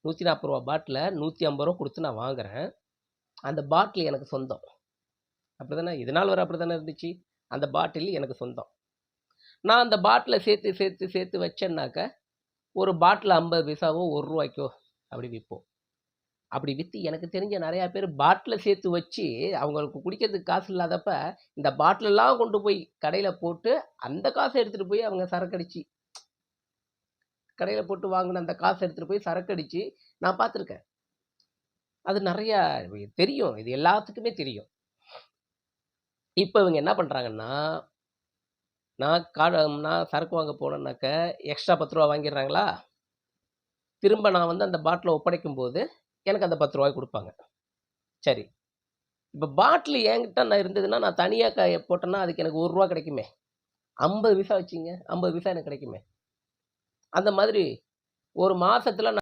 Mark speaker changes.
Speaker 1: ரூ. 140 பாட்டில ரூ. 150 குடுத்து நான் வாங்குறேன். அந்த பாட்டில் எனக்கு சொந்தம். அப்படிதானே? இது நாள் வரை அப்படித்தானே இருந்துச்சு. அந்த பாட்டில் எனக்கு சொந்தம். நான் அந்த பாட்டில சேர்த்து, சேர்த்து, சேர்த்து வச்சேன்னாக்க, ஒரு பாட்டில் 50 பைசாவோ, ரூ. 1 அப்படி விப்போம். அப்படி வித்து எனக்கு தெரிஞ்ச நெறைய பேர் பாட்டில சேர்த்து வச்சு, அவங்களுக்கு குடிக்கிறதுக்கு காசு இல்லாதப்ப, இந்த பாட்டிலெல்லாம் கொண்டு போய் கடையில போட்டு, அந்த காச எடுத்துட்டு போய் அவங்க சரக்கடிச்சு கடையில போட்டு வாங்குன அந்த காச எடுத்துட்டு போய் சரக்கடிச்சு, நான் பார்த்துருக்கேன். அது நெறையா தெரியும். இது எல்லாத்துக்குமே தெரியும். இப்ப இவங்க என்ன பண்றாங்கன்னா, நான் சரக்கு வாங்க போனேன்னாக்க, எக்ஸ்ட்ரா ரூ. 10 வாங்கிர்றாங்களா? திரும்ப நான் வந்து அந்த பாட்டில ஒப்படைக்கும்போது, எனக்கு அந்த ரூ. 10 குடுப்பாங்க. சரி. இப்ப பாட்டில் என்கிட்ட இருந்ததுன்னா, நான் தனியா போட்டேன்னா, அதுக்கு எனக்கு ரூ. 1 கிடைக்குமே. 50 பைசா வச்சுக்கங்க. 50 பைசா எனக்கு கிடைக்குமே. அந்த மாதிரி ஒரு மாசத்துல